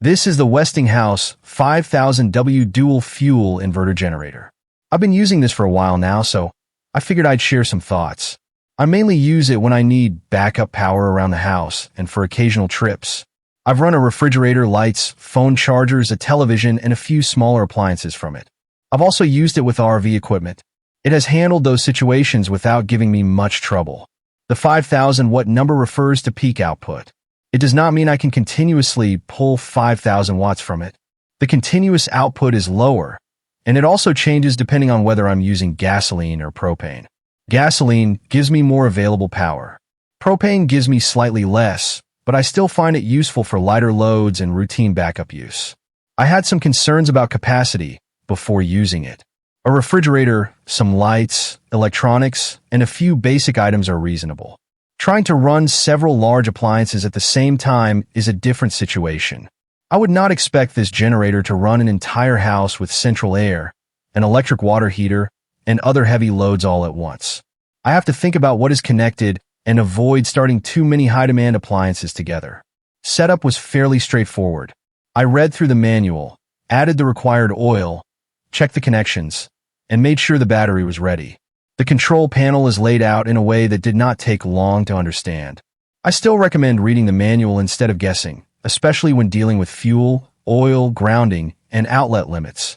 This is the Westinghouse 5000W dual fuel inverter generator. I've been using this for a while now, so I figured I'd share some thoughts. I mainly use it when I need backup power around the house and for occasional trips. I've run a refrigerator, lights, phone chargers, a television, and a few smaller appliances from it. I've also used it with RV equipment. It has handled those situations without giving me much trouble. The 5000 watt number refers to peak output. It does not mean I can continuously pull 5000 watts from it. The continuous output is lower, and it also changes depending on whether I'm using gasoline or propane. Gasoline gives me more available power. Propane gives me slightly less, but I still find it useful for lighter loads and routine backup use. I had some concerns about capacity before using it. A refrigerator, some lights, electronics, and a few basic items are reasonable. Trying to run several large appliances at the same time is a different situation. I would not expect this generator to run an entire house with central air, an electric water heater, and other heavy loads all at once. I have to think about what is connected and avoid starting too many high-demand appliances together. Setup was fairly straightforward. I read through the manual, added the required oil, checked the connections, and made sure the battery was ready. The control panel is laid out in a way that did not take long to understand. I still recommend reading the manual instead of guessing, especially when dealing with fuel, oil, grounding, and outlet limits.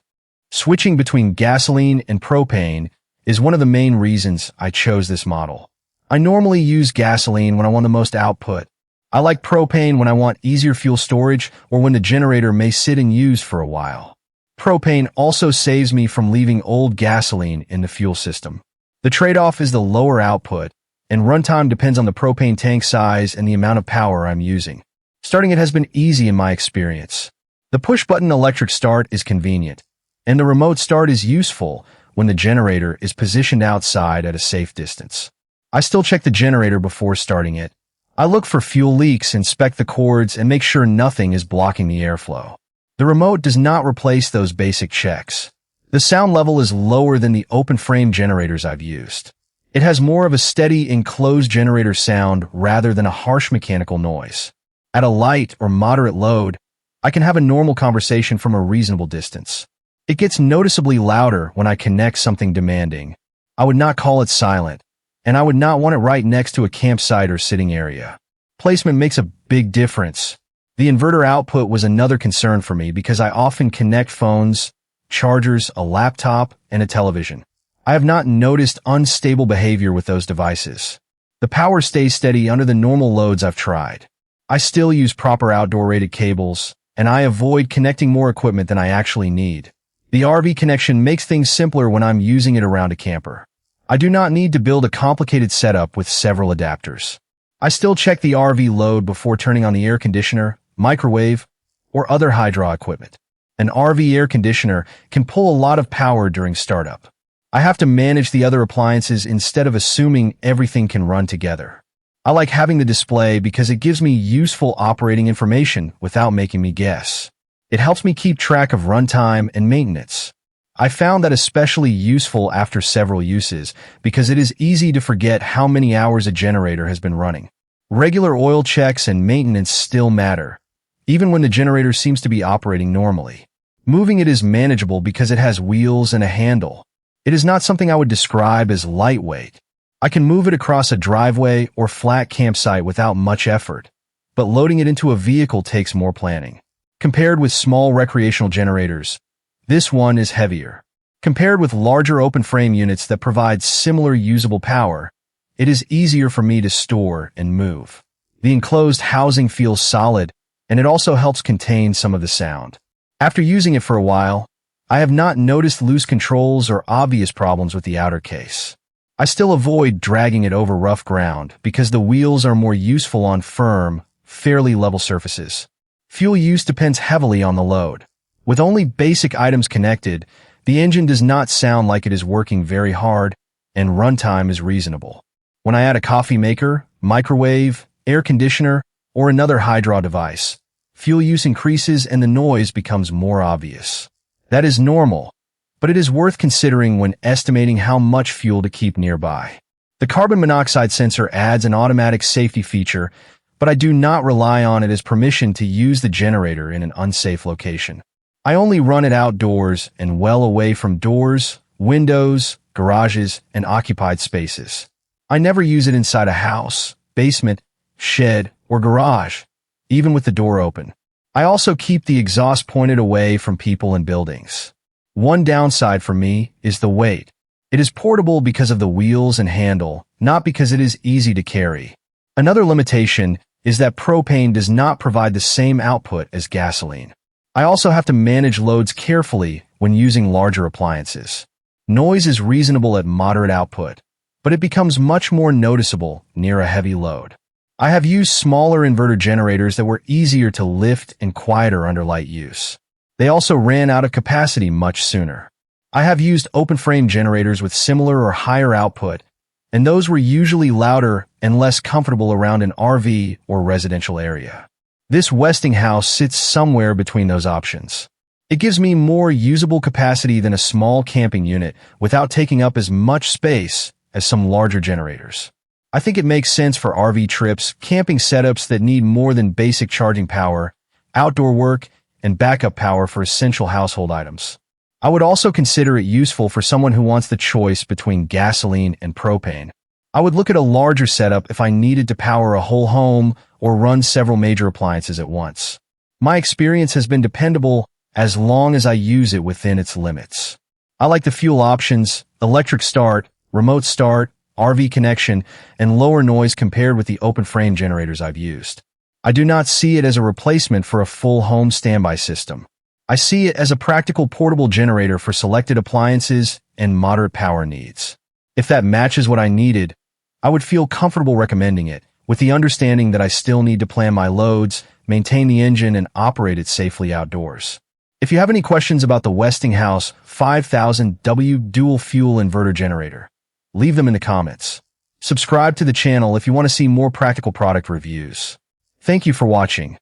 Switching between gasoline and propane is one of the main reasons I chose this model. I normally use gasoline when I want the most output. I like propane when I want easier fuel storage or when the generator may sit and use for a while. Propane also saves me from leaving old gasoline in the fuel system. The trade-off is the lower output, and runtime depends on the propane tank size and the amount of power I'm using. Starting it has been easy in my experience. The push-button electric start is convenient, and the remote start is useful when the generator is positioned outside at a safe distance. I still check the generator before starting it. I look for fuel leaks, inspect the cords, and make sure nothing is blocking the airflow. The remote does not replace those basic checks. The sound level is lower than the open-frame generators I've used. It has more of a steady, enclosed generator sound rather than a harsh mechanical noise. At a light or moderate load, I can have a normal conversation from a reasonable distance. It gets noticeably louder when I connect something demanding. I would not call it silent, and I would not want it right next to a campsite or sitting area. Placement makes a big difference. The inverter output was another concern for me because I often connect phones, chargers, a laptop, and a television. I have not noticed unstable behavior with those devices. The power stays steady under the normal loads I've tried. I still use proper outdoor rated cables, and I avoid connecting more equipment than I actually need. The RV connection makes things simpler when I'm using it around a camper. I do not need to build a complicated setup with several adapters. I still check the RV load before turning on the air conditioner, microwave, or other hydro equipment. An RV air conditioner can pull a lot of power during startup. I have to manage the other appliances instead of assuming everything can run together. I like having the display because it gives me useful operating information without making me guess. It helps me keep track of runtime and maintenance. I found that especially useful after several uses because it is easy to forget how many hours a generator has been running. Regular oil checks and maintenance still matter, even when the generator seems to be operating normally. Moving it is manageable because it has wheels and a handle. It is not something I would describe as lightweight. I can move it across a driveway or flat campsite without much effort, but loading it into a vehicle takes more planning. Compared with small recreational generators, this one is heavier. Compared with larger open-frame units that provide similar usable power, it is easier for me to store and move. The enclosed housing feels solid, and it also helps contain some of the sound. After using it for a while, I have not noticed loose controls or obvious problems with the outer case. I still avoid dragging it over rough ground because the wheels are more useful on firm, fairly level surfaces. Fuel use depends heavily on the load. With only basic items connected, the engine does not sound like it is working very hard, and runtime is reasonable. When I add a coffee maker, microwave, air conditioner, or another hydro device, fuel use increases and the noise becomes more obvious. That is normal, but it is worth considering when estimating how much fuel to keep nearby. The carbon monoxide sensor adds an automatic safety feature, but I do not rely on it as permission to use the generator in an unsafe location. I only run it outdoors and well away from doors, windows, garages, and occupied spaces. I never use it inside a house, basement, shed, or garage, even with the door open. I also keep the exhaust pointed away from people and buildings. One downside for me is the weight. It is portable because of the wheels and handle, not because it is easy to carry. Another limitation is that propane does not provide the same output as gasoline. I also have to manage loads carefully when using larger appliances. Noise is reasonable at moderate output, but it becomes much more noticeable near a heavy load. I have used smaller inverter generators that were easier to lift and quieter under light use. They also ran out of capacity much sooner. I have used open-frame generators with similar or higher output, and those were usually louder and less comfortable around an RV or residential area. This Westinghouse sits somewhere between those options. It gives me more usable capacity than a small camping unit without taking up as much space as some larger generators. I think it makes sense for RV trips, camping setups that need more than basic charging power, outdoor work, and backup power for essential household items. I would also consider it useful for someone who wants the choice between gasoline and propane. I would look at a larger setup if I needed to power a whole home or run several major appliances at once. My experience has been dependable as long as I use it within its limits. I like the fuel options, electric start, remote start, RV connection, and lower noise compared with the open-frame generators I've used. I do not see it as a replacement for a full home standby system. I see it as a practical portable generator for selected appliances and moderate power needs. If that matches what I needed, I would feel comfortable recommending it, with the understanding that I still need to plan my loads, maintain the engine, and operate it safely outdoors. If you have any questions about the Westinghouse 5000W dual-fuel inverter generator, leave them in the comments. Subscribe to the channel if you want to see more practical product reviews. Thank you for watching.